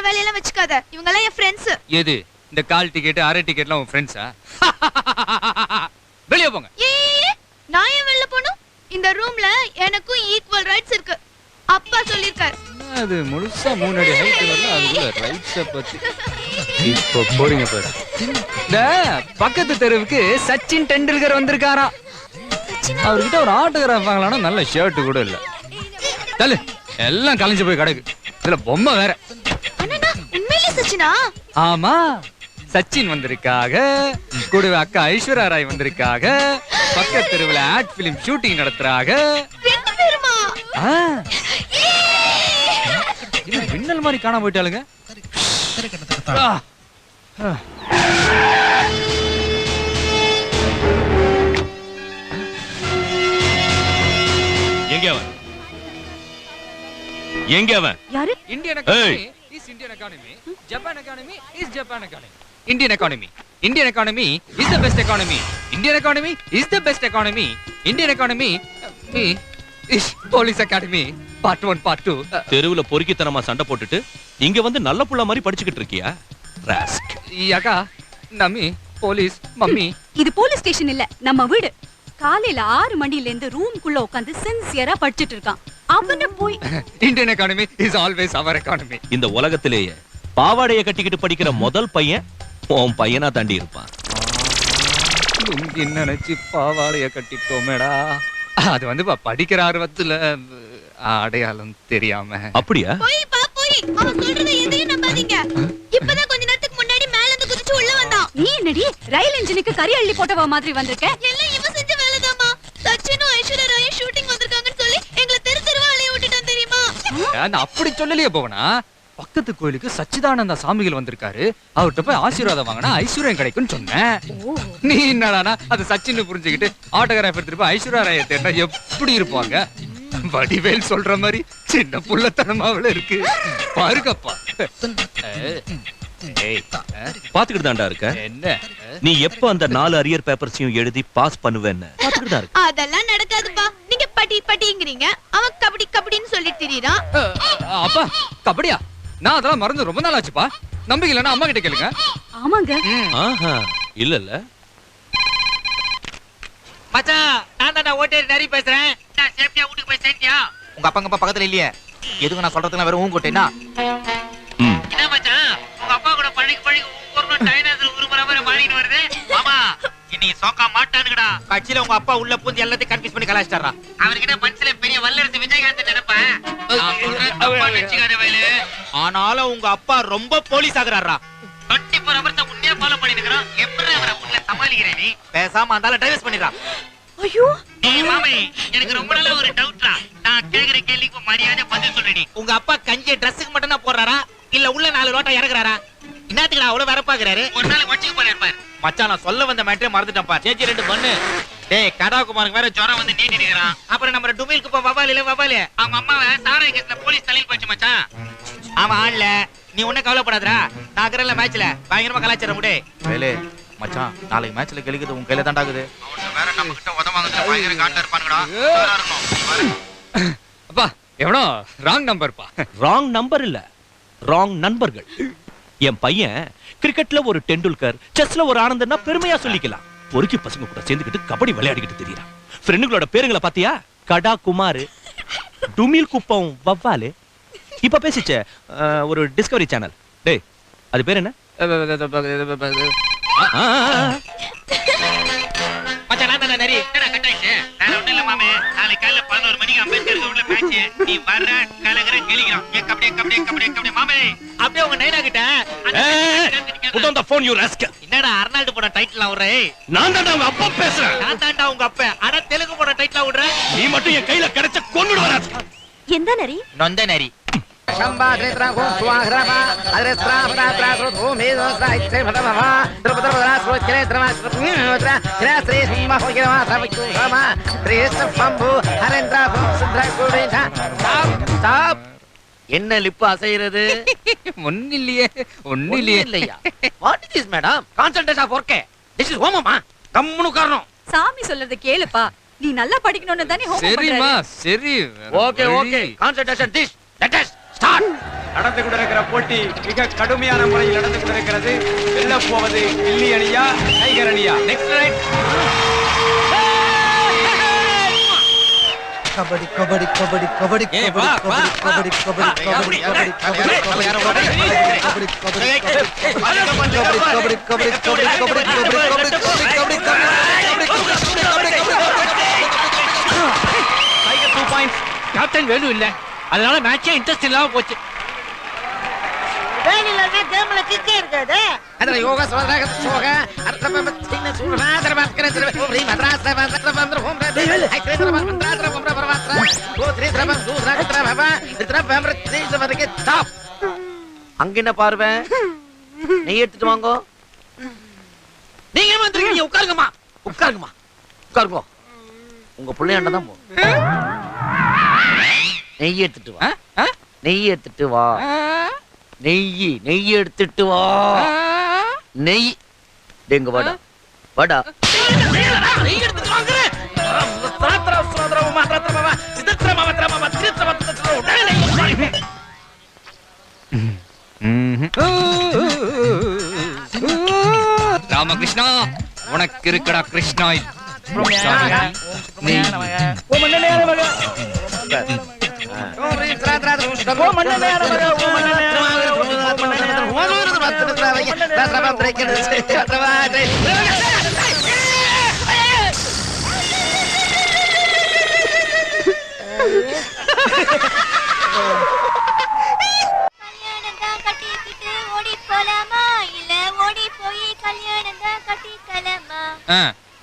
வேலையெல்லாம் வச்சுக்காத. இவங்க எல்லாம் என் ஃப்ரெண்ட்ஸ். எது இந்த கால் டிக்கெட் அரை டிக்கெட்லாம் உன் ஃப்ரெண்ட்ஸா? வெளிய போங்க. நான் ஏன் வெளிய போணும்? இந்த ரூம்ல எனக்கும் ஈக்குவல் ரைட்ஸ் இருக்கு. அப்பா சொல்லிருக்கார். அது முழுசா 3 அடி ஹைட் வரல, அதுக்குள்ள ரைட்ஸ் பத்தி இப்போ போறீங்க பாரு. இந்த பக்கத்து தெருவுக்கு சச்சின் டெண்டுல்கர் வந்திருக்காரா. அவர்கிட்ட ஒரு ஆட்டோகிராஃப் வாங்கலாம்னா நல்ல ஷர்ட் கூட இல்ல. தள்ளு, எல்லாம் கலைஞ்சு போய் கிடக்கு. இதுல பொம்மை வேற. அண்ணா உண்மையிலே சச்சினா? ஆமா, சச்சின் வந்திருக்காக, கூடவே அக்கா ஐஸ்வர்யா ராய் வந்திருக்காக, பக்கத்து தெருவுல ஆட் பிலிம் ஷூட்டிங் நடத்துறாங்க. 2 பேருமா? இது மின்னல் மாதிரி காணாம போயிட்டாளுங்க. எங்க அவன்? யாரு? Indian economy is Indian economy, Japan economy is Japan economy. Indian economy, Indian economy is the best economy. Indian economy is the best economy. Indian economy is police academy part 1 part 2. தெருவுல பொறுக்கித்தனமா சண்டை போட்டுட்டு இங்க வந்து நல்ல புள்ள மாதிரி படிச்சுக்கிட்டு இருக்கியா? ராஸ்க். யாக்கா நம்மி போலீஸ் மம்மி. இது போலீஸ் ஸ்டேஷன் இல்ல, நம்ம வீடு. காலையில 6 மணில இருந்து ரூம்க்குள்ள உட்கார்ந்து சின்சியரா படிச்சிட்டு இருக்கான். அவன போய் Indian economy is always our economy. இந்த உலகத்திலேயே பாவாடைய கட்டிக்கிட்டு படிக்கிற முதல் பையன் உன் பையனா தாண்டி இருப்பான். லுங்கி நினைச்சு பாவாடைய கட்டிட்டோமேடா. அது வந்து படிக்கிற ஆர்வத்துல அடையாளம் தெரியாம. அப்படியா? போய் பா போய். அவன் சொல்றதை எதையும் நம்பாதீங்க. இப்பதான் கொஞ்ச நேரத்துக்கு முன்னாடி மேல இருந்து குதிச்சு உள்ள வந்தான். நீ என்னடி ரயில் இன்ஜினுக்கு கறி அள்ளி போட்டவ மாதிரி வந்திருக்க? எல்லாம் இவன் செஞ்ச வேலைதாமா. சச்சினும் ஐஸ்வர்யா ராயும் ஷூட்டிங் வந்திருக்காங்கன்னு சொல்லி எங்களை தெருவா அலைய விட்டுட்டான் தெரியுமா? நான் அப்படி சொல்லலையே போவனா. பக்கத்து கோயிலுக்கு சச்சிதானந்தா சாமிகள் வந்திருக்காரு, அவர்கிட்ட போய் ஆசீர்வாதம் வாங்கினா ஐஸ்வர்யம் கிடைக்கும்னு சொன்னேன். நீ என்னடானா அது சச்சின்னு புரிஞ்சுக்கிட்டு ஆட்டோகிராஃப் எடுத்துட்டு போய் ஐஸ்வர்யா ராயை தேடினா எப்படி இருப்பாங்க? வடிவேல் சொல்ற மாதிரி சின்ன புள்ளத்தனமாவில இருக்கு பாருங்கப்பா. பாத்துக்கிட்டு தான்டா இருக்க. என்ன நீ எப்ப அந்த 4 அரியர் பேப்பர்ஸையும் எழுதி பாஸ் பண்ணுவேன்னு பாத்துக்கிட்டு தான் இருக்க. அதெல்லாம் நடக்காதுப்பா. நீங்க படி படிங்கறீங்க, அவன் கபடி கபடின்னு சொல்லி திரியறான். அப்பா கபடியா? நான் அதெல்லாம் மறந்து ரொம்ப நாள் ஆச்சுப்பா. நம்பிக்கை இல்லைன்னா அம்மா கிட்ட கேளுங்க. ஆமாங்க. ஆஹா இல்ல இல்ல மச்சான், நான் தான் ஓட்டேரி நரி பேசுறேன். நான் சேஃப்டியா வீட்டுக்கு போய் சேர்த்தியா? உங்க அப்பா அங்க பக்கத்துல இல்லையே. எதுக்கு நான் சொல்றதுக்கு வெறும் ஊன் கொட்டேனா? என்ன மச்சான், உங்க அப்பா கூட பழகி ஊர்ல டைனோசர் உருமுறை வர மாறிட்டு வருது. மாமா இன்னைக்கு சோக்கா மாட்டானுங்கடா. கட்சியில உங்க அப்பா உள்ள பூந்து எல்லாத்தையும் கன்ஃபியூஸ் பண்ணி கலாச்சிட்டாரா. அவர்கிட்ட மனசுல பெரிய வல்லரசு விஜயகாந்த் நினைப்பேன். ஆனாலும் உங்க அப்பா ரொம்ப போலீஸ் ஆகுறாரா. 24 hours உன்னையே ஃபாலோ பண்ணிட்டு இருக்கறான். எப்படி அவரை உள்ள சமாளிக்கிறே நீ? பேசாம அந்தால டைவர்ஸ் பண்ணிடுறா. ஐயோ மாமே, எனக்கு ரொம்ப நாளா ஒரு டவுட்ரா. நான் கேக்குற கேள்விக்கு மரியாதை பதில் சொல்லுடி. உங்க அப்பா கஞ்சி ட்ரெஸ்ஸுக்கு மட்டும் தான் போடுறாரா இல்ல உள்ள 4 ரோட்டா இறக்குறாரா? என்னத்துக்கு அவ்வளவு வரப்பாக்குறாரு? ஒரு நாள் வச்சுக்கு போறாரு பாரு. மச்சான் நான் சொல்ல வந்த மேட்டரே மறந்துட்டேன்ப்பா. சேச்சி 2 பண்ணு. டேய் கடாகுமாருக்கு வேற ஜுரம் வந்து நீட்டிட்டு இருக்கான். அப்புறம் நம்ம டுமில்க்கு போ வவால் இல்ல வவால். அவங்க அம்மாவை சாராய கேஸ்ல போலீஸ் தலையில் போச்சு மச்சான். ஆமா ஆள்ல நீ ஒண்ணு கவலைப்படாதடா. நான் இருக்கறல மேட்ச்ல பயங்கரமா கலாச்சற முடே. வேலே மச்சான் நாளைக்கு மேட்ச்ல கெலிக்குது உன் கையில தான்டாகுது. அவன் வேற நம்ம கிட்ட உதவாங்கன்னு பயங்கர காட்டா இருப்பானுங்கடா. அப்பா எவனோ ராங் நம்பர்ப்பா. ராங் நம்பர் இல்ல, ராங் நண்பர்கள். என் பையன் கிரிக்கெட்ல ஒரு டெண்டுல்கர், செஸ்ல ஒரு ஆனந்தன்னா பெருமையா சொல்லிக்கலாம். பொறுக்கி பசங்க கூட சேர்ந்துக்கிட்டு கபடி விளையாடிக்கிட்டு தெரியறான். ஃப்ரெண்டுகளோட பேருங்களை பாத்தியா? கடா குமார், டுமில் குப்பம் வவ்வாலு. இப்ப பேசிச்ச ஒரு டிஸ்கவரி சேனல். டேய் அது பேர் என்ன? மச்சான் நான் தான் நரி. என்னடா கட் ஆயிடுச்சு? வேற ஒண்ணும் இல்ல மாமே. நாளைக்கு காலையில 11 மணிக்கு அம்பேத்கர் உள்ள மேட்ச். நீ வர்ற கலகர கெளிக்கிறான். ஏ கபடி கபடி கபடி கபடி மாமே. அப்படியே உங்க நைனா கிட்ட put on the phone you rascal. என்னடா அர்னால்டு போட டைட்டில் அவரே? நான் தான் உங்க அப்பா பேசுறேன். நான் தான்டா உங்க அப்பா. அட தெலுங்கு போட டைட்டில் விடுற. நீ மட்டும் என் கையில கிடைச்ச கொன்னுடுவ rascal. எந்த நரி? நொந்த நரி. என்ன லிப்பு அசைறது? ஒன்னில்லையே ஒன்னில்லையா? What is this madam? Concentrate of work. This is ஹோமமா? கம்முனு காரணம். சாமி சொல்றத கேளுப்பா. நீ நல்லா படிக்கணும்னு தானே ஹோம் சரிமா சரி. Okay okay concentration this let us start. நடந்து கொண்டிருக்கிற போட்டி மிக கடுமையான முறையில் நடந்து கொண்டிருக்கிறது. வெல்ல போவது கில்லி அணியா டைகர் அணியா? Next right. Kabaddi kabaddi kabaddi kabaddi kabaddi kabaddi kabaddi kabaddi kabaddi kabaddi captain Velu இல்ல, அதனால மேட்சே இன்ட்ரெஸ்ட் இல்லாம போச்சு. கேம்ல கிக்கே இருக்காது. ಅದರ ಯೋಗ ಸೋದರ ಸೋಗ ಅರ್ಥಪ ತಿನ್ನ ಸುರಾದರ ಮಾತ್ರ ಓರಿ ಮದ್ರಾಸ್ ಬಂದ್ರ ಹೋಮ್ ಐಕ್ರೇದ್ರ ಮಂತ್ರಾದ್ರ ಹೋಮ್ರ ಪರಮಾತ್ರ ಗೋತ್ರೇದ್ರ ದೂಸರಾತ್ರ ಬಾಬಾ ಇದ್ರ ಬಾಮ್ರ ತೇಜ ಬದಕೆ ಟಾಪ್. அங்க என்ன பார்வை? நெய் எடுத்துட்டு வாங்கோ. நீங்க வந்திருக்கீங்க, உட்காருங்கம்மா உட்காருங்கம்மா, உட்காருங்கோ. உங்க பிள்ளையாண்ட தான் போ. நெய் எடுத்துட்டு வா, நெய் எடுத்துட்டு வா. நெய் எடுத்துட்டு வா. நெய் டேங்க வாடா வாடா. நெய் எடுத்துட்டு வாங்க. சாத்ரா சுராதர மாத்ரா பாபா சிதத்ர மாத்ரா பாபா சிதத்ர மாத்ரா உடனே நெய். ராமகிருஷ்ணா, உனக்கு இருக்கடா கிருஷ்ணா.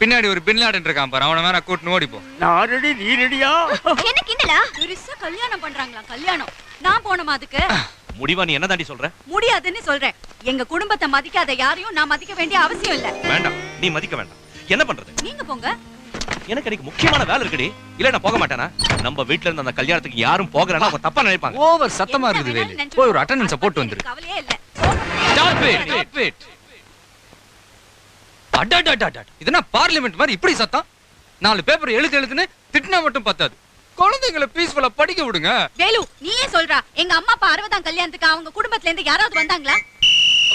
பின்னாடி ஒரு பின்லாடன் இருக்கான் பாரு, அவன வேற கூட்டின்னு ஓடிப்போம். நான் ரெடி, நீ ரெடியா? என்ன கிண்டலா? பெருசா கல்யாணம் பண்றாங்களா? கல்யாணம் நான் போனமா அதுக்கு? முடிவா நீ என்ன தாண்டி சொல்ற? முடியாதுன்னு சொல்றேன். எங்க குடும்பத்தை மதிக்காத யாரையும் நான் மதிக்க வேண்டிய அவசியம் இல்ல. வேண்டாம், நீ மதிக்க வேண்டாம். என்ன பண்றது? நீங்க போங்க. எனக்கு இன்னைக்கு முக்கியமான வேலை இருக்குடி. இல்ல நான் போக மாட்டேனா? நம்ம வீட்ல இருந்து அந்த கல்யாணத்துக்கு யாரும் போகறனா அவங்க தப்பா நினைப்பாங்க. ஓவர் சத்தமா இருக்குது வேலு. போய் ஒரு அட்டெண்டன்ஸ் போட்டு வந்துரு. கவலையே இல்ல. Stop it. அடடடடட. இதென்ன பார்லிமென்ட் மாதிரி இப்படி சத்தம்? 4 பேப்பர் எழுதுன்னு திட்டினா மட்டும் பத்தாது. குழந்தைகளை பீஸ்ஃபுல்லா படிக்க விடுங்க. வேலு, நீயே சொல்றா. எங்க அம்மா அப்பா 60ஆம் கல்யாணத்துக்கு அவங்க குடும்பத்துல இருந்து யாராவது வந்தாங்களா?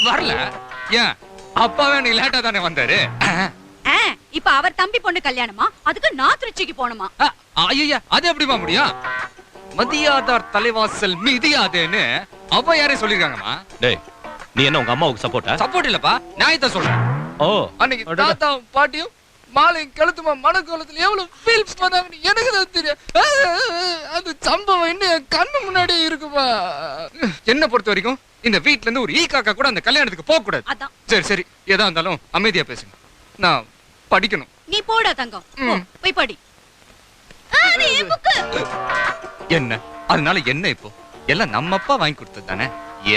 வரல. ஏன் அப்பாவே நீ லேட்டா தானே வந்தாரு? இப்ப அவர் தம்பி பொண்ணு கல்யாணமா? அதுக்கு நான் திருச்சிக்கு போணுமா? ஐயா, அது எப்படிமா முடியும்? மதியாதார் தலைவாசல் மிதியாதேன்னு அப்பா யாரே சொல்லிருக்காங்கம்மா. டேய், நீ என்ன உங்க அம்மாவுக்கு சப்போர்ட்டா? சப்போர்ட் இல்லப்பா, நியாயத்தை சொல்றேன். ஓ, அன்னைக்கு தாத்தாவும் பாட்டியும் மாலையும் கழுத்துமா மனக்கோலத்துல எவ்வளவு ஃபீல் பண்ணாங்கன்னு எனக்கு தான் தெரியும். அது சம்பவம் இன்னும் கண்ணு முன்னாடி இருக்குப்பா. என்ன பொறுத்த வரைக்கும் இந்த வீட்ல இருந்து ஒரு ஈ காக்கா கூட அந்த கல்யாணத்துக்கு போக கூடாது. சரி, எதா இருந்தாலும் அமைதியா பேசுங்க. நான் படிக்கணும். நீ போடா தங்கம், போய் படி. என்ன அதனால என்ன இப்போ? எல்லாம் நம்ம அப்பா வாங்கி கொடுத்தது தானே.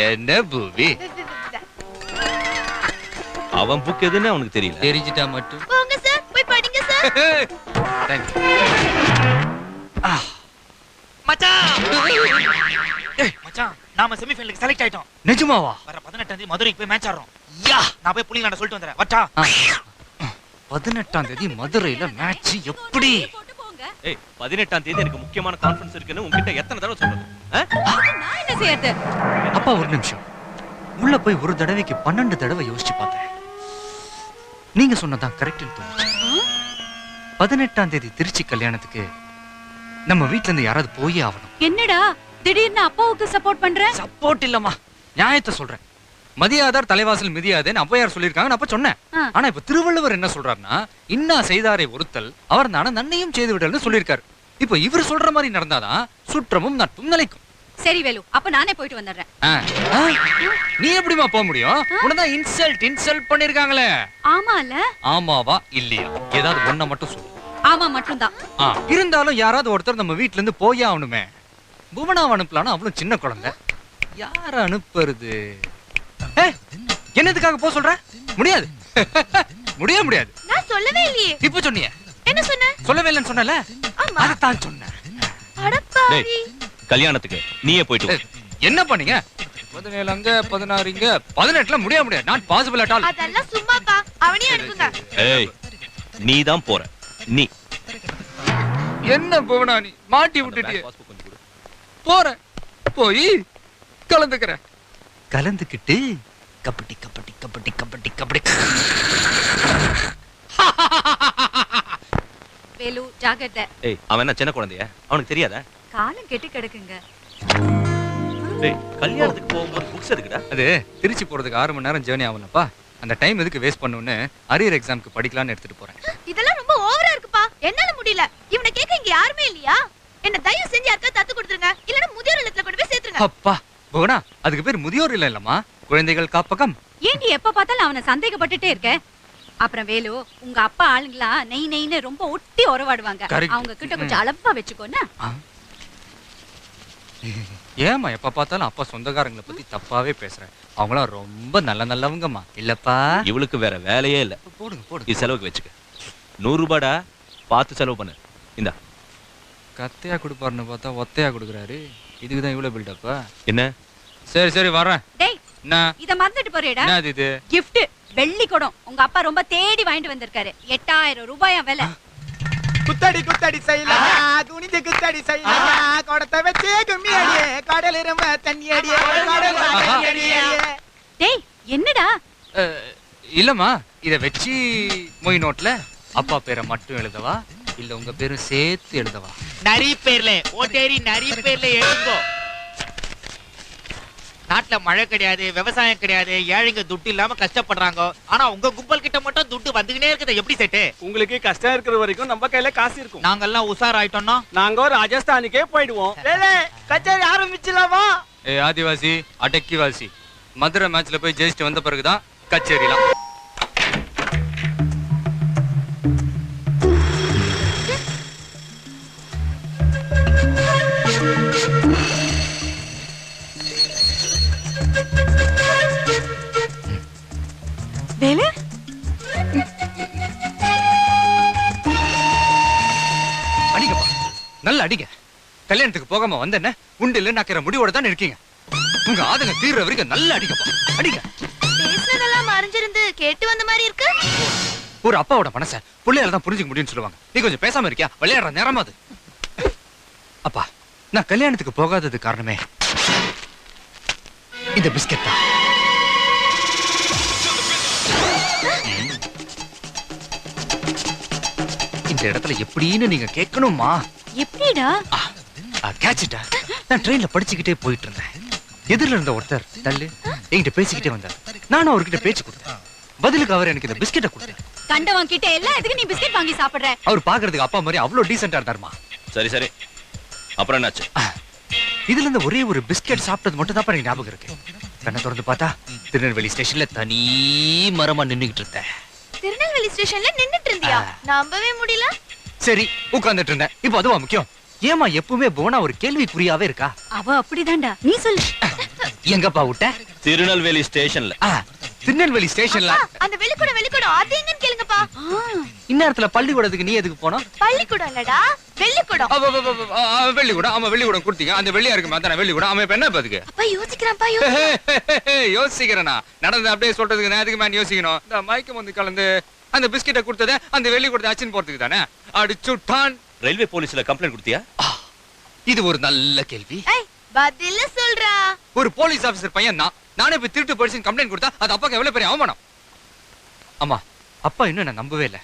என்ன பூவி, அவன் புக் எதுன்னு அவனுக்கு தெரியல. தெரிஞ்சிட்டா மட்டும் போங்க சார், போய் படிங்க சார். மச்சான், நாம செமிஃபைனலுக்கு செலக்ட் ஆயிட்டோம். நிஜமாவா? வர 18ஆம் தேதி மதுரைக்கு போய் மேட்ச் ஆடுறோம். நான் போய் புள்ளிங்களாண்ட சொல்லிட்டு வந்துறேன். வட்டா. 18ஆம் தேதி மதுரையில மேட்ச். எப்படி? ஏய், 18ஆம் தேதி எனக்கு முக்கியமான கான்ஃபரன்ஸ் இருக்குன்னு உன்கிட்ட எத்தனை தடவை சொல்றது? நான் என்ன செய்யறது? அப்பா ஒரு நிமிஷம். உள்ள போய் ஒரு தடவைக்கு 12 தடவை யோசிச்சு பார்த்தேன். நீங்க சொன்னதான் கரெக்ட்னு தோணுச்சு. 18ஆம் தேதி திருச்சி கல்யாணத்துக்கு நம்ம வீட்ல இருந்து யாராவது போயே ஆகணும். என்னடா திடீர்னு அப்பாவுக்கு சப்போர்ட் பண்ற? சப்போர்ட் இல்லம்மா, நியாயத்தை சொல்றேன். மதியாதார் தலைவாசல் மிதியாதேன்னு அப்பையார் சொல்லிருக்காங்க, அப்ப சொன்னேன். ஆனா இப்ப திருவள்ளுவர் என்ன சொல்றாருன்னா, இன்னா செய்தாரை ஒருத்தல் அவர் நான நன்னையும் செய்து விடல்னு சொல்லிருக்காரு. இப்ப இவர் சொல்ற மாதிரி நடந்தாதான் சுற்றமும் நட்பும் நிலைக்கும். சரி வேலு, அப்ப நானே போயிட்டு வந்துடுறேன். நீ எப்படிமா போக முடியும்? உனதான் இன்சல்ட் பண்ணிருக்காங்களே. ஆமால? ஆமாவா இல்லையா? ஏதாவது ஒண்ண மட்டும் சொல்லு. ஆமா மட்டும்தான். இருந்தாலும் யாராவது ஒருத்தர் நம்ம வீட்ல இருந்து போயே ஆகணுமே. புவனாவை அனுப்பலான்னு அவளும் சின்ன குழந்தை. யார அனுப்புறது? என்னதுக்காக போக சொல்ற? முடியாது. முடியாது. நான் சொல்லவே இல்லையே. இப்ப சொன்னியே. என்ன சொன்ன? சொல்லவே இல்லைன்னு சொன்னல. அதான் சொன்னேன். அடப்பாவி. கல்யாணத்துக்கு நீயே போயிட்டு என்ன பண்ணீங்க? 17 அங்க 16 இங்க 18ல முடியாது. Not possible at all. அதெல்லாம் சும்மாப்பா. அவனே அனுப்புங்க. ஏய், நீ தான் போற. நீ என்ன புவனா, நீ மாட்டி விட்டுட்டியே. போற போய் கலந்துக்கிறேன். கலந்துக்கிட்டு கபடி கபடி கபடி கபடி கபடி. வேலு ஜாகிரதை. ஏய் அவன் என்ன சின்ன குழந்தையா? அவனுக்கு தெரியாதா? காலம் கெட்டு கிடக்குங்க. ஏய் கல்யாணத்துக்கு போகும்போது புக்ஸ் எதுக்குடா? அது திருச்சி போறதுக்கு 6 மணி நேரம் ஜேர்னி ஆகும்லப்பா. அந்த டைம் எதுக்கு வேஸ்ட் பண்ணுன்னு அரியர் எக்ஸாம்க்கு படிக்கலாம்னு எடுத்துட்டு போறேன். இதெல்லாம் ரொம்ப ஓவரா இருக்குப்பா. என்னால முடியல. இவனை கேட்க இங்க யாருமே இல்லையா? என்ன தயவு செஞ்சு யாருக்கா தத்து கொடுத்துருங்க. இல்லனா முதியோர் இல்லத்துல கொண்டு போய் சேர்த்துருங்க. அப்பா போனா அதுக்கு பேர் முதியோர் இல்லம்மா, குழந்தைகள் காப்பகம். ஏண்டி எப்ப பார்த்தாலும் அவனை சந்தேகப்பட்டுட்டே இருக்க? அப்புறம் வேலு உங்க அப்பா ஆளுங்களா நெய் நெய்னு ரொம்ப ஒட்டி உறவாடுவாங்க. அவங்க கிட்ட கொஞ்சம் அளவா வச்சுக்கோன்னா. ஏமா எப்ப பார்த்தாலும் அப்பா சொந்தக்காரங்களை பத்தி தப்பாவே பேசுறேன். அவங்களாம் ரொம்ப நல்லவங்கம்மா இல்லப்பா. இவளுக்கு வேற வேலையே இல்ல. போடுங்க போடுங்க. இது செலவுக்கு வச்சுக்க. 100 ரூபாடா, பார்த்து செலவு பண்ணு. இந்தா. கத்தையா கொடுப்பாருன்னு பார்த்தா ஒத்தையா கொடுக்குறாரு. இதுக்குதான் இவ்வளவு பில்டப்பா? என்ன? சரி வரேன். டேய் என்ன இத மறந்துட்டு போறேடா. என்ன இது? gift வெள்ளி குடம். உங்க அப்பா ரொம்ப தேடி வாங்கிட்டு வந்திருக்காரு. 8000 ரூபாயா விலை. குத்தடி குத்தடி செய்யலாம், குனிஞ்சு குத்தடி செய்யலாம், குடத்தை வச்சு கும்மி அடியே, கடல் ரொம்ப தண்ணி அடியே, கடல் தண்ணி அடியே. டேய் என்னடா? இல்லம்மா, இத வச்சு மொய் நோட்ல அப்பா பேரை மட்டும் எழுதவா இல்ல உங்க பேரும் சேர்த்து எழுதவா? நரி பேர்ல ஓட்டேரி நரி பேர்ல எழுதுங்கோ. நாட்டுல மழை கிடையாது, விவசாயம் கிடையாது, ஏழைங்க துட்டு இல்லாம கஷ்டப்படுறாங்க. ஆனா உங்க கும்பல் கிட்ட மட்டும் துட்டு வந்துகினே இருக்குது. எப்படி செட்டு? உங்களுக்கு கஷ்டம் இருக்கிற வரைக்கும் நம்ம கையில காசு இருக்கும். நாங்கெல்லாம் உசார் ஆயிட்டோம்னா நாங்க ராஜஸ்தானுக்கே போயிடுவோம். கச்சேரி ஆரம்பிச்சலாமா? ஏ ஆதிவாசி அடக்கிவாசி, மதுரை மேட்ச்ல போய் ஜெயிச்சுட்டு வந்த பிறகுதான் கச்சேரிலாம். வேலு அடிங்கப்பா, நல்ல அடிங்க. கல்யாணத்துக்கு போகாம வந்தேன்ன உண்டு இல்ல நக்கிற முடிவோட தான் இருக்கீங்க. உங்க ஆதங்க தீர்ற வரைக்கும் நல்ல அடிங்கப்பா, அடிங்க. பேசுனதெல்லாம் மறைஞ்சிருந்து கேட்டு வந்த மாதிரி இருக்கு. ஒரு அப்பாவோட மனசை பிள்ளையால தான் புரிஞ்சுக்க முடியும்னு சொல்லுவாங்க. நீ கொஞ்சம் பேசாம இருக்கியா? விளையாடுற நேரமா அது. அப்பா, நான் கல்யாணத்துக்கு போகாதது காரணமே இந்த பிஸ்கெட் தான். இந்த இடத்துல எப்படின்னு நீங்க கேட்கணுமா? எப்படிடா? கேட்சிட்டா. நான் ட்ரெயின்ல படிச்சுக்கிட்டே போயிட்டு இருந்தேன். எதிரில இருந்த ஒருத்தர் தள்ளு என்கிட்ட பேசிக்கிட்டே வந்தார். நானும் அவர்கிட்ட பேச்சு கொடுத்தேன். பதிலுக்கு அவர் எனக்கு இந்த பிஸ்கெட்டை கொடுத்தார். கண்டவன் கிட்ட எல்லாம் எதுக்கு நீ பிஸ்கெட் வாங்கி சாப்பிடுற? அவர் பாக்குறதுக்கு அப்பா மாதிரி அவ்வளவு டீசென்டா இருந்தாருமா. சரி அப்புறம் என்னாச்சு? இதுல இருந்து ஒரே ஒரு பிஸ்கெட் சாப்பிட்டது மட்டும் தான் எனக்கு ஞாபகம் இருக்கு. கண்ணை திறந்து பார்த்தா திருநெல்வேலி ஸ்டேஷன்ல தனி மரமா நின்னுகிட்டு இருந்தேன். திருநெல்வேலி ஸ்டேஷன்ல நின்னுட்டு இருந்தியா? நம்பவே முடியல. சரி உட்கார்ந்துட்டு இருந்தேன். இப்போ அதுவா முக்கியம்? ஏமா எப்பவுமே போனா ஒரு கேள்விக்குறியாவே இருக்கா? அவ அப்படிதான்டா. நீ சொல்லு. எங்கப்பா விட்ட? திருநெல்வேலி ஸ்டேஷன்ல. திருநெல்வேலி ஸ்டேஷன்ல அந்த வெளிக்கூடம் அது எங்கன்னு கேளுங்கப்பா. இந்நேரத்துல பள்ளிக்கூடத்துக்கு நீ எதுக்கு போனா? பள்ளிக்கூடம் இல்லடா, வெள்ளிக்கூடம். வெள்ளிக்கூடம். ஆமா வெள்ளிக்கூடம் கொடுத்தீங்க. அந்த வெள்ளியா இருக்கு அதான வெள்ளிக்கூடம். அவன் இப்ப என்ன பாத்துக்கு? அப்பா யோசிக்கிறான்ப்பா. யோசிக்கிறேனா? நடந்து அப்படியே சொல்றதுக்கு நான் எதுக்கு மேன் யோசிக்கணும்? இந்த மயக்கம் வந்து கலந்து அந்த பிஸ்கெட்டை கொடுத்தத அந்த வெள்ளிக்கூடத்தை அச்சின் போறதுக்கு தானே அடிச்சுட்டான். ரயில்வே போலீஸ்ல கம்ப்ளைண்ட் கொடுத்தியா? இது ஒரு நல்ல கேள்வி. பதில்ல சொல்றா. ஒரு போலீஸ் ஆபீசர் பையன் தான். நானே போய் திருட்டு போலீஸ் கம்ப்ளைண்ட் கொடுத்தா அது அப்பாக்கு எவ்வளவு பெரிய அவமானம். அம்மா, அப்பா இன்னும் நான் நம்பவே இல்லை.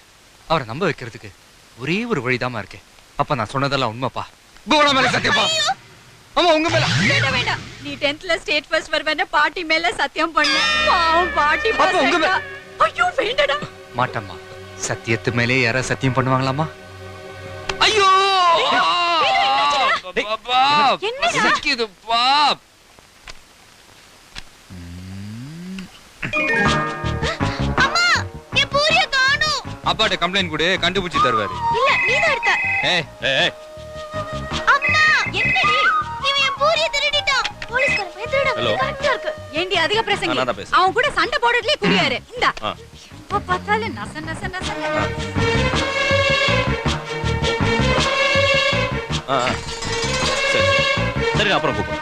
அவரை நம்ப வைக்கிறதுக்கு ஒரே ஒரு வழிதாமா இருக்கு. அப்பா நான் சொன்னதெல்லாம் உண்மைப்பா. கோலா மேல சத்தியப்பா. அம்மா உங்க மேல. வேண்டாம். நீ 10th ஸ்டேட் ஃபர்ஸ்ட் வருவேன்னு பாட்டி மேல சத்தியம் பண்ண. பாவம் பாட்டி அப்பா உங்க மேல. ஐயோ வேண்டடா. மாட்டம்மா. சத்தியத்து மேலே யாரா சத்தியம் பண்ணுவாங்களாமா? ஐயோ! பாப்பா சிக்கிதுப்பா. அம்மா, என் பூரிய காணோம். அப்பாட்ட கம்ப்ளைண்ட் கொடு, கண்டுபிடிச்சு தருவாரு. இல்ல நீதான் எடுத்த. ஏய் அம்மா என்னடி? இவன் என் பூரிய திருடிட்டான். போலீஸ்காரன் போய் திருட கரெக்ட்டா இருக்கு. ஏண்டி அதிக பிரசங்கி? நான் தான் பேசுறேன். அவன் கூட சண்டை போடுறதுலயே குடியாரு. இந்தா. எப்ப பார்த்தாலும் நச. சரி அப்புறம் கூப்பிடு.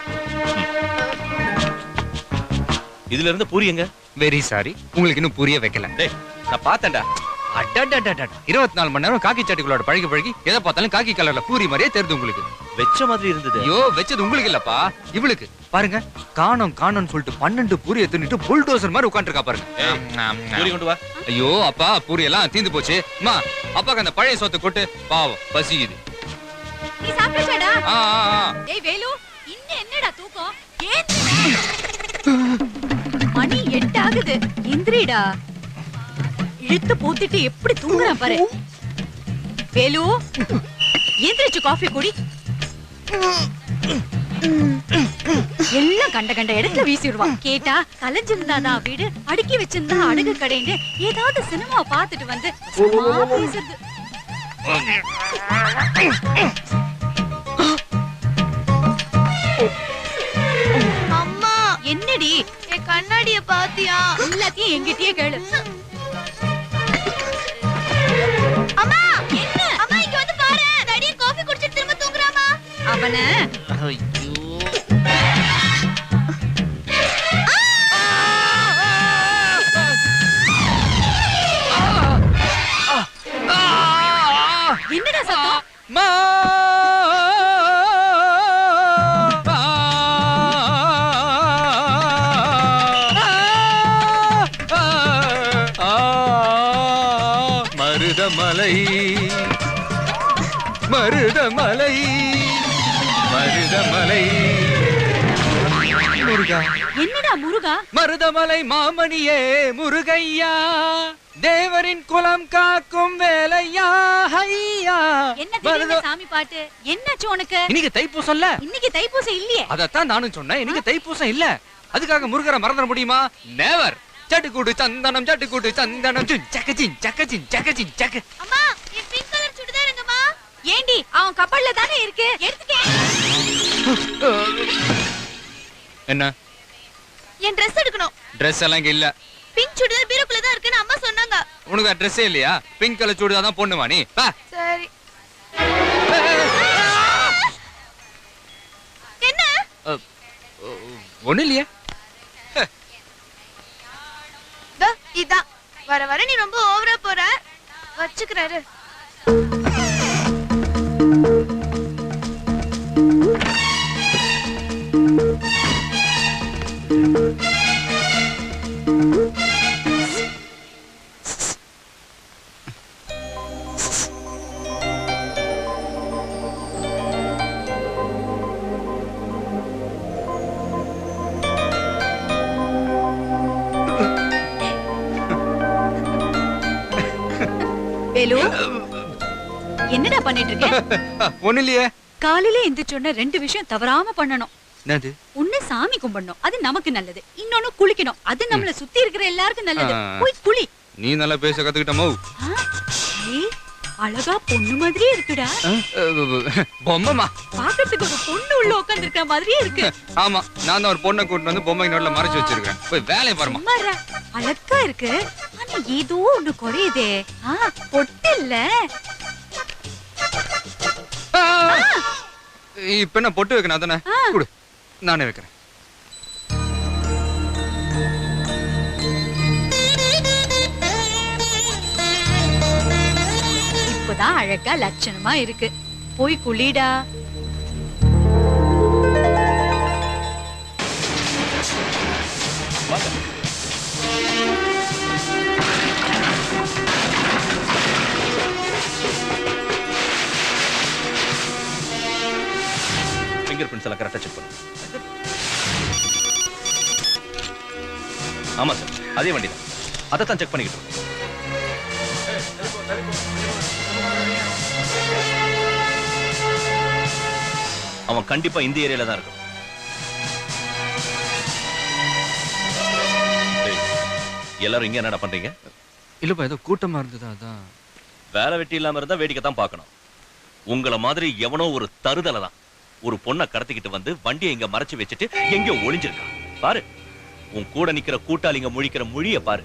இதுல இருந்து பூரி எங்க? வெரி சாரி, உங்களுக்கு இன்னும் புரிய வைக்கல. டேய் நான் பார்த்தேன்டா. 24 மணி நேரம் காக்கி சட்டிகளோட பழகி எதை பார்த்தாலும் காக்கி கலர்ல பூரி மாதிரியே தெரியுது உங்களுக்கு. வெச்ச மாதிரி இருந்தது. ஐயோ வெச்சது உங்களுக்கு இல்லப்பா, இவளுக்கு. பாருங்க, காணோம் காணோம்னு சொல்லிட்டு 12 பூரியை தின்னுட்டு புல்டோசர் மாதிரி உட்கார்ந்திருக்கா பாருங்க. பூரி கொண்டு வா. ஐயோ அப்பா, பூரி எல்லாம் தீந்து போச்சு. அம்மா, அப்பாக்கு அந்த பழைய சோத்தை கொட்டு, பாவம் பசிக்குது. நீ சாப்பிட்டாடா? ஆ ஆ. டேய் வேலு, இன்னும் என்னடா தூக்கம்? மணி 8 ஆகுது. எந்திரிடா. இழுத்து போத்திட்டு எப்படி தூங்குறான் பாரு. வேலு, எந்திரிச்சு காஃபி குடி. எல்லாம் கண்ட கண்ட இடத்துல வீசிடுவான். கேட்டா கலைஞ்சிருந்தாதான் வீடு, அடுக்கி வச்சிருந்தா அடகு கடைன்னு ஏதாவது சினிமா பார்த்துட்டு வந்து சும்மா பேசுறது. அம்மா, என்னடி என் கண்ணாடிய பாத்தியா? எல்லாத்தையும் எங்கிட்டயே கேளு. அம்மா, என்ன? அம்மா இங்க வந்து பாரு. டாடி காபி குடிச்சிட்டு திரும்ப தூங்குறாமா? அவன என்னடா சத்தம்? மருதமலை மருதமலை மருதமலை முருகா. என்னடா முருகா? மருதமலை மாமணியே முருகையா, தேவரின் குலம் காக்கும் வேலையா. ஐயா, என்ன திடீர்னு சாமி பாட்டு? என்னாச்சு உனக்கு? இன்னைக்கு தைப்பூசம் இல்ல? இன்னைக்கு தைப்பூசம் இல்லையே. அதத்தான் நானும் சொன்னேன், இன்னைக்கு தைப்பூசம் இல்ல. அதுக்காக முருகரை மறந்துட முடியுமா? நெவர். சட்டுக்கூடு சந்தனம் சட்டுக்கூடு சந்தனம் சக்கச்சின் சக்கச்சின் சக்கச்சின் சக்க. அம்மா, என் பிங்க் கலர் சுடிதார் எங்கம்மா? ஏண்டி, அவன் கப்பல்ல தானே இருக்கு, எடுத்துக்க. என்ன? என் Dress எடுக்கணும். Dress எல்லாம் இங்க இல்ல. பிங்க் சுடிதார் பீரோக்குள்ள தான் இருக்குன்னு அம்மா சொன்னாங்க. உனக்கு ட்ரெஸ்ஸே இல்லையா? பிங்க் கலர் சுடிதார் தான் பொண்ணுமா நீ? வா. சரி. என்ன? ஒண்ணு இல்லையா? இதான். வர வர நீ ரொம்ப ஓவரா போற. வச்சுக்கிறாரு. வேலு, என்னடா பண்ணிட்டு இருக்க? ஒண்ணு இல்லையே. காலையில எந்திரிச்சோன்னா 2 விஷயம் தவறாம பண்ணணும். என்னது? ஒண்ணு சாமி கும்பிடணும், அது நமக்கு நல்லது. இன்னொன்னு குளிக்கணும், அது நம்மள சுத்தி இருக்கிற எல்லாருக்கும் நல்லது. போய் குளி. நீ நல்லா பேச கத்துக்கிட்டமோ. அழகா பொண்ணு மாதிரியே இருக்குடா. பொம்மைமா. பாக்கிறதுக்கு ஒரு பொண்ணு உள்ள உட்கார்ந்து இருக்க மாதிரியே இருக்கு. ஆமா, நான் தான் ஒரு பொண்ணை கூட்டிட்டு வந்து பொம்மை நோட்ல மறைச்சு வச்சிருக்கேன். போய் வேலையை பாருமா. அழகா இருக்கு, ஆனா ஏதோ ஒண்ணு குறையுதே. பொட்டு இல்ல. இப்ப என்ன பொட்டு வைக்கணும் அதானே? குடு, நானே வைக்கிறேன். இப்பதான் அழகா லட்சணமா இருக்கு. போய் குளிடா. ஃபிங்கர் பிரிண்ட்ஸ் எல்லாம் கரெக்டா செக் பண்ணு. ஆமா சார், அதே வண்டி தான். அதைத்தான் செக் பண்ணிக்கிட்டு இருக்கோம். அவன் கண்டிப்பா இந்த ஏரியால தான் இருக்கும். எல்லாரும் இங்க என்னடா பண்றீங்க? இல்லப்பா, ஏதோ கூட்டமா இருந்தது அதான். வேலை வெட்டி இல்லாம இருந்தா வேடிக்கை தான் பார்க்கணும். உங்கள மாதிரி எவனோ ஒரு தருதலை தான் ஒரு பொண்ணை கடத்திக்கிட்டு வந்து வண்டியை இங்க மறைச்சு வச்சுட்டு எங்கேயோ ஒளிஞ்சிருக்கான். பாரு, உன் கூட நிக்கிற கூட்டாளிங்க முழிக்கிற மொழிய பாரு.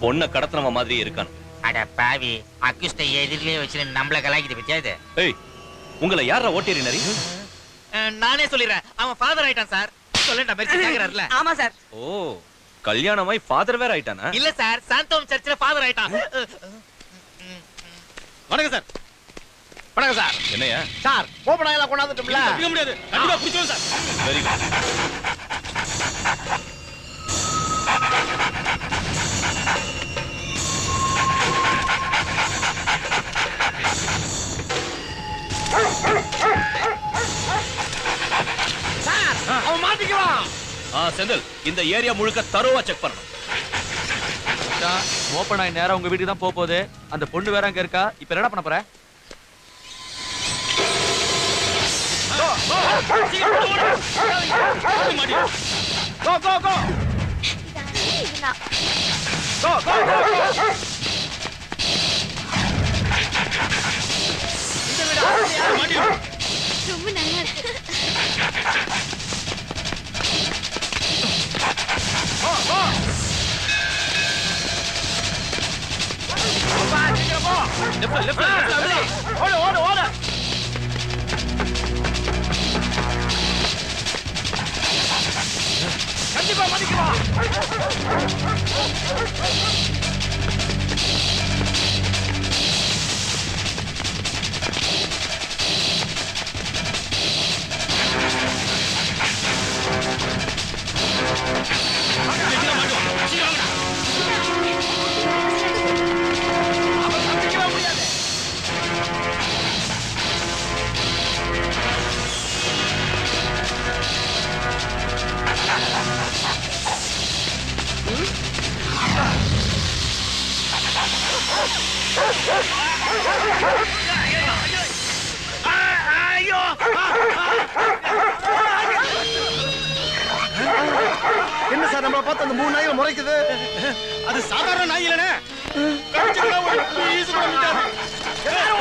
பொண்ணை கடத்தினவன் மாதிரியே இருக்கான். அட பாவி, அக்யூஸ்ட எதிரிலே வச்சு நம்மள கலாய்க்கிட்டு பத்தியா இது? ஏய், உங்களை யாரா ஓட்டேறினரி? நானே சொல்லிடுறேன், அவன் ஃபாதர் ஆயிட்டான் சார். சொல்லிட்டா மாதிரி கேக்குறாருல. ஆமா சார். ஓ, கல்யாணமாய் ஃபாதர் வேற ஆயிட்டானா? இல்ல சார், சாந்தோம் சர்ச்சில் ஃபாதர் ஆயிட்டான். வணக்கம் சார். வணக்கம் சார். என்னையா சார் ஓபன் ஆயில கொண்டாந்துட்டோம்ல. முடியாது கண்டிப்பா பிடிச்சோம் சார். Very good. சார் அவன் மாட்டிக்குவான். செந்தில் இந்த ஏரியா முழுக்க தரோவா செக் பண்ணணும். ஓபன் ஆயி நேரா உங்க வீட்டுக்கு தான் போகுது. அந்த பொண்ணு வேற அங்க இருக்கா. இப்ப என்ன பண்ண போற? கோ கோ கோ கோ கோ இந்த வீடு ஆடியா? ரொம்ப நல்லா இருக்கு. கோ கோ பா சீக்கிரம் போ. லெஃப்ட் ஓடு ஓடு ஓடு. கண்டிப்பா மாட்டிக்குவான். அவன் தப்பிக்கவே முடியாது. என்ன சார் நம்மள பார்த்து அந்த 3 நாய்கள் முறைக்குது? அது சாதாரண நாய் இல்லனே. கடிச்சுனா ஒரு பீஸ் கூட விடாது. எல்லாரும்